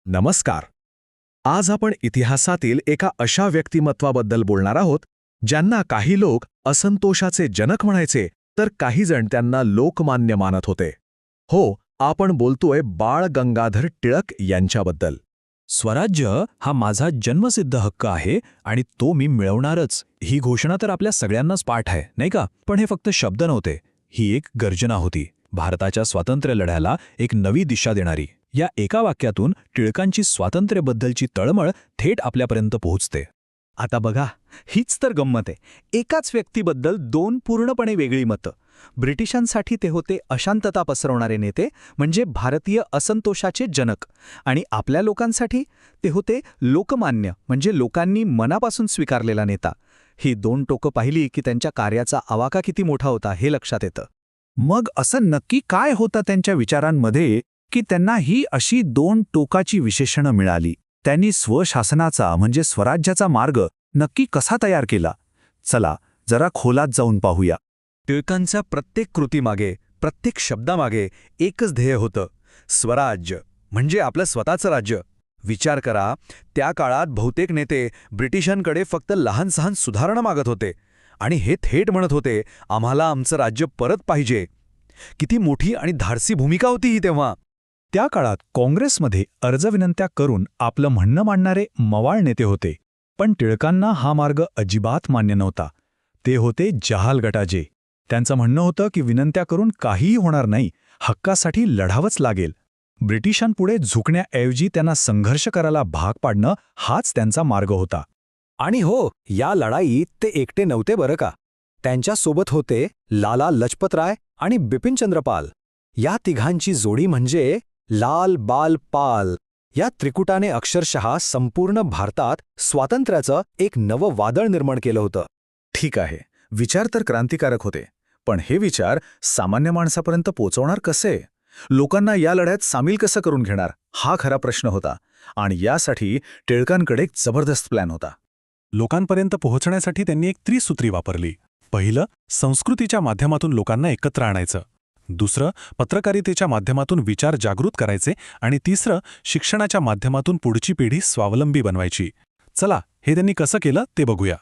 नमस्कार. आज आपण इतिहासातील एका अशा व्यक्तिमत्वाबद्दल बोलणार आहोत ज्यांना काही लोक असंतोषाचे जनक म्हणायचे तर काही जण त्यांना लोकमान्य मानत होते. हो, आपण बोलतोय बाळ गंगाधर टिळक यांच्याबद्दल. स्वराज्य हा माझा जन्मसिद्ध हक्क आहे आणि तो मी मिळवणारच, ही घोषणा तर आपल्या सगळ्यांनाच पाठ आहे, नाही का? पण हे फक्त शब्द नव्हते, ही एक गर्जना होती, भारताच्या स्वातंत्र्य लढ्याला एक नवी दिशा देणारी. या एका वाक्यातून टिळकांची स्वातंत्र्याबद्दलची तळमळ थेट आपल्यापर्यंत पोहोचते. आता बघा, हीच तर गंमत आहे. एकाच व्यक्तीबद्दल दोन पूर्णपणे वेगळी मतं. ब्रिटिशांसाठी ते होते अशांतता पसरवणारे नेते, म्हणजे भारतीय असंतोषाचे जनक, आणि आपल्या लोकांसाठी ते होते लोकमान्य, म्हणजे लोकांनी मनापासून स्वीकारलेला नेता. ही दोन टोकं पाहिली की त्यांच्या कार्याचा आवाका किती मोठा होता हे लक्षात येतं. मग असं नक्की काय होतं त्यांच्या विचारांमध्ये की त्यांना ही अशी दोन टोकाची विशेषणं मिळाली? त्यांनी स्वशासनाचा म्हणजे स्वराज्याचा मार्ग नक्की कसा तयार केला? चला जरा खोलात जाऊन पाहूया. टिळकांच्या प्रत्येक कृतीमागे, प्रत्येक शब्दामागे एकच ध्येय होतं: स्वराज्य, म्हणजे आपलं स्वतःचं राज्य. विचार करा, त्या काळात बहुतेक नेते ब्रिटिशांकडे फक्त लहान सहान सुधारणा मागत होते आणि हे थेट म्हणत होते, आम्हाला आमचं राज्य परत पाहिजे. किती मोठी आणि धाडसी भूमिका होती ही तेव्हा. त्या काळात काँग्रेसमध्ये अर्जविनंत्या करून आपलं म्हणणं मांडणारे मवाळ नेते होते, पण टिळकांना हा मार्ग अजिबात मान्य नव्हता. ते होते जहाल गटाचे. त्यांचं म्हणणं होतं की विनंत्या करून काहीही होणार नाही, हक्कासाठी लढावंच लागेल. ब्रिटिशांपुढे झुकण्याऐवजी त्यांना संघर्ष करायला भाग पाडणं हाच त्यांचा मार्ग होता. आणि हो, या लढाईत ते एकटे नव्हते बरं का. त्यांच्यासोबत होते लाला लजपतराय आणि बिपिनचंद्र पाल. या तिघांची जोडी म्हणजे लाल बाल पाल. या त्रिकुटाने अक्षरशः संपूर्ण भारतात स्वातंत्र्याचं एक नवं वादळ निर्माण केलं होतं. ठीक आहे, विचार तर क्रांतिकारक होते, पण हे विचार सामान्य माणसापर्यंत पोचवणार कसे? लोकांना या लढ्यात सामील कसं करून घेणार, हा खरा प्रश्न होता. आणि यासाठी टिळकांकडे एक जबरदस्त प्लॅन होता. लोकांपर्यंत पोहोचण्यासाठी त्यांनी एक त्रिसूत्री वापरली. पहिलं, संस्कृतीच्या माध्यमातून लोकांना एकत्र आणायचं. दुसरं, पत्रकारितेच्या माध्यमातून विचार जागृत करायचे. आणि तिसरं, शिक्षणाच्या माध्यमातून पुढची पिढी स्वावलंबी बनवायची. चला, हे त्यांनी कसं केलं ते बघूया.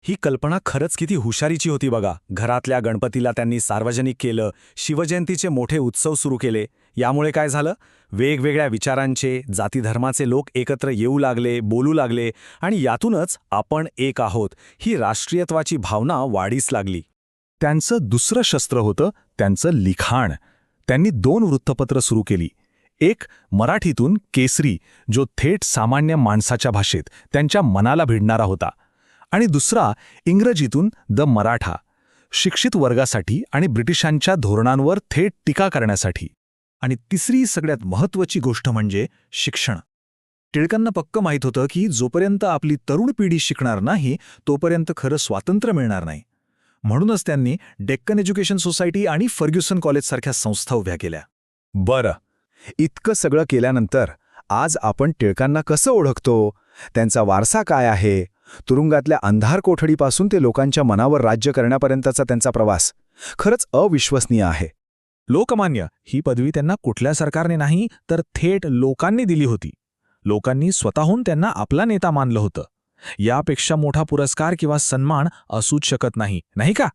ही कल्पना खरंच किती हुशारीची होती बघा. घरातल्या गणपतीला त्यांनी सार्वजनिक केलं, शिवजयंतीचे मोठे उत्सव सुरू केले. यामुळे काय झालं? वेगवेगळ्या विचारांचे, जातीधर्माचे लोक एकत्र येऊ लागले, बोलू लागले, आणि यातूनच आपण एक आहोत ही राष्ट्रीयत्वाची भावना वाढीस लागली. त्यांचं दुसरं शस्त्र होतं त्यांचं लिखाण. त्यांनी 2 वृत्तपत्र सुरू केली. एक मराठीतून केसरी, जो थेट सामान्य माणसाच्या भाषेत त्यांच्या मनाला भिडणारा होता, आणि दुसरा इंग्रजीतून द मराठा, शिक्षित वर्गासाठी आणि ब्रिटिशांच्या धोरणांवर थेट टीका करण्यासाठी. आणि तिसरी सगळ्यात महत्त्वाची गोष्ट म्हणजे शिक्षण. टिळकांना पक्क माहीत होतं की जोपर्यंत आपली तरुण पिढी शिकणार नाही तोपर्यंत खरं स्वातंत्र्य मिळणार नाही. म्हणूनच त्यांनी डेक्कन एज्युकेशन सोसायटी आणि फर्ग्युसन कॉलेजसारख्या संस्था उभ्या केल्या. बरं, इतकं सगळं केल्यानंतर आज आपण टिळकांना कसं ओळखतो? त्यांचा वारसा काय आहे? तुरुंगातल्या अंधार कोठडीपासून ते लोकांच्या मनावर राज्य करण्यापर्यंतचा त्यांचा प्रवास खरंच अविश्वसनीय आहे. लोकमान्य ही पदवी त्यांना कुठल्या सरकारने नाही तर थेट लोकांनी दिली होती. लोकांनी स्वतःहून त्यांना आपला नेता मानलं होतं. यापेक्षा मोठा पुरस्कार किंवा सन्मान असूच शकत नाही, नाही का?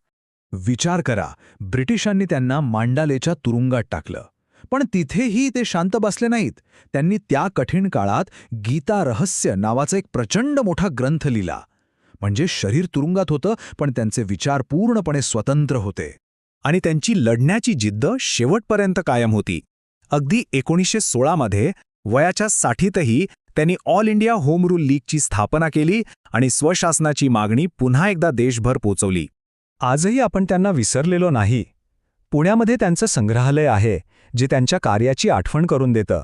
विचार करा, ब्रिटिशांनी त्यांना मांडालेच्या तुरुंगात टाकलं, पण तिथेही ते शांत बसले नाहीत. त्यांनी त्या कठीण काळात गीता रहस्य नावाचा एक प्रचंड मोठा ग्रंथ लिहिला. म्हणजे शरीर तुरुंगात होतं, पण त्यांचे विचार पूर्णपणे स्वतंत्र होते. आणि त्यांची लढण्याची जिद्द शेवटपर्यंत कायम होती. अगदी 1916 मध्ये वयाच्या 60तही त्यांनी ऑल इंडिया होम रूल लीगची स्थापना केली आणि स्वशासनाची मागणी पुन्हा एकदा देशभर पोचवली. आजही आपण त्यांना विसरलेलो नाही. पुण्यामध्ये त्यांचं संग्रहालय आहे, जे त्यांच्या कार्याची आठवण करून देतं.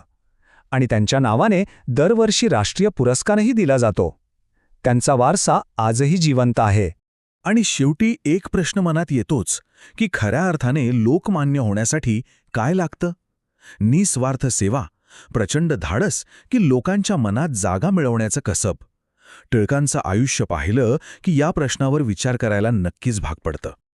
आणि त्यांच्या नावाने दरवर्षी राष्ट्रीय पुरस्कारही दिला जातो. त्यांचा वारसा आजही जिवंत आहे. आणि शेवटी एक प्रश्न मनात येतोच की खऱ्या अर्थाने लोकमान्य होण्यासाठी काय लागतं? निस्वार्थ सेवा, प्रचंड धाडस की लोकांच्या मनात जागा मिळवण्याचं कसब? टिळकांचं आयुष्य पाहिलं की या प्रश्नावर विचार करायला नक्कीच भाग पडतं.